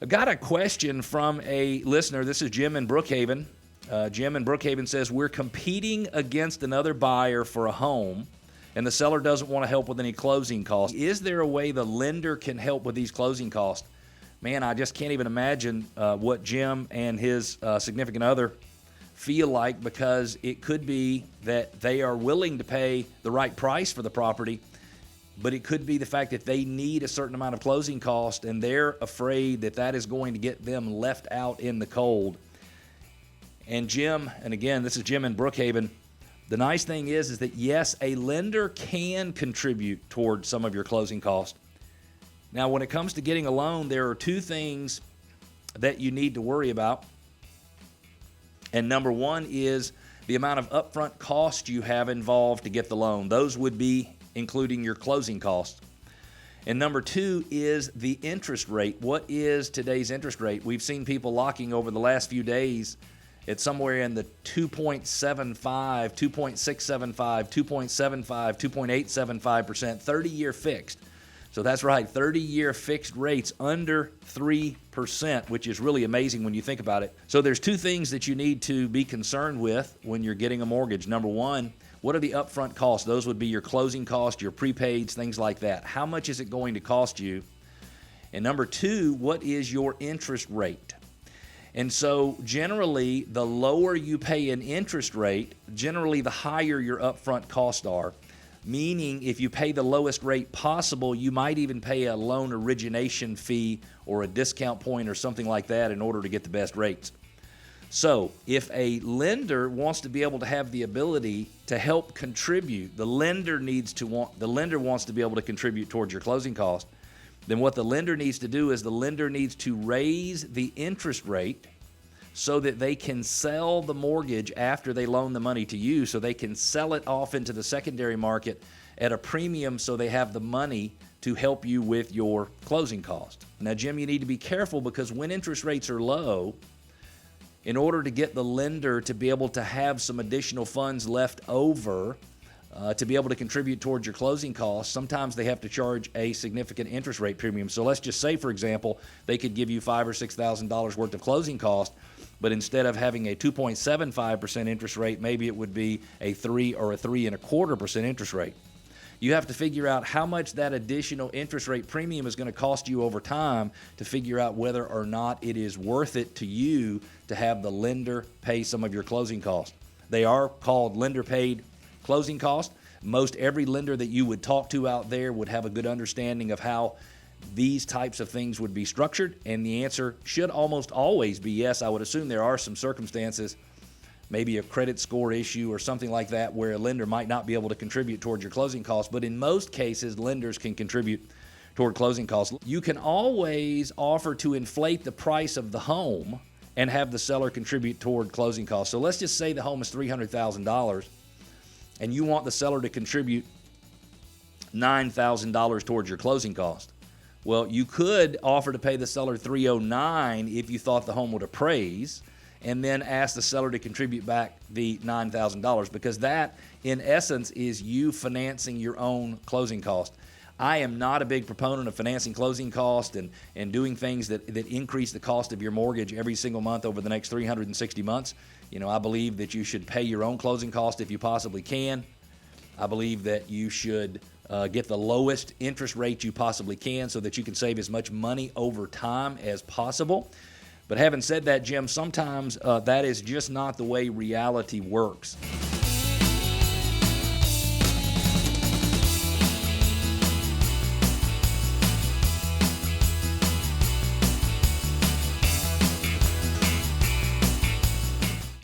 I got a question from a listener. This is Jim in Brookhaven. Jim in Brookhaven says, we're competing against another buyer for a home, and the seller doesn't want to help with any closing costs. Is there a way the lender can help with these closing costs? Man, I just can't even imagine what Jim and his significant other feel like, because it could be that they are willing to pay the right price for the property, but it could be the fact that they need a certain amount of closing cost, and they're afraid that that is going to get them left out in the cold. And Jim, and again, this is Jim in Brookhaven, the nice thing is that, yes, a lender can contribute toward some of your closing costs. Now, when it comes to getting a loan, there are two things that you need to worry about. And number one is the amount of upfront cost you have involved to get the loan. Those would be including your closing costs. And number two is the interest rate. What is today's interest rate? We've seen people locking over the last few days at somewhere in the 2.75, 2.675, 2.75, 2.875%, 30-year fixed. So that's right, 30-year fixed rates under 3%, which is really amazing when you think about it. So there's two things that you need to be concerned with when you're getting a mortgage. Number one, what are the upfront costs? Those would be your closing costs, your prepaids, things like that. How much is it going to cost you? And number two, what is your interest rate? And so generally, the lower you pay an interest rate, generally the higher your upfront costs are. Meaning, if you pay the lowest rate possible, you might even pay a loan origination fee or a discount point or something like that in order to get the best rates. So if a lender wants to be able to have the ability to help contribute, the lender wants to be able to contribute towards your closing cost, then what the lender needs to do is the lender needs to raise the interest rate so that they can sell the mortgage after they loan the money to you, so they can sell it off into the secondary market at a premium so they have the money to help you with your closing cost. Now, Jim, you need to be careful, because when interest rates are low, in order to get the lender to be able to have some additional funds left over to be able to contribute towards your closing costs, sometimes they have to charge a significant interest rate premium. So let's just say, for example, they could give you $5,000 or $6,000 worth of closing cost, but instead of having a 2.75% interest rate, maybe it would be a 3 or a 3.25% interest rate. You have to figure out how much that additional interest rate premium is going to cost you over time to figure out whether or not it is worth it to you to have the lender pay some of your closing costs. They are called lender-paid closing costs. Most every lender that you would talk to out there would have a good understanding of how these types of things would be structured, and the answer should almost always be yes. I would assume there are some circumstances, maybe a credit score issue or something like that, where a lender might not be able to contribute towards your closing costs, but in most cases, lenders can contribute toward closing costs. You can always offer to inflate the price of the home and have the seller contribute toward closing costs. So let's just say the home is $300,000 and you want the seller to contribute $9,000 towards your closing cost. Well, you could offer to pay the seller $309,000 if you thought the home would appraise, and then ask the seller to contribute back the $9,000, because that, in essence, is you financing your own closing cost. I am not a big proponent of financing closing costs and doing things that increase the cost of your mortgage every single month over the next 360 months. You know, I believe that you should pay your own closing cost if you possibly can. I believe that you should get the lowest interest rate you possibly can so that you can save as much money over time as possible. But having said that, Jim, sometimes that is just not the way reality works.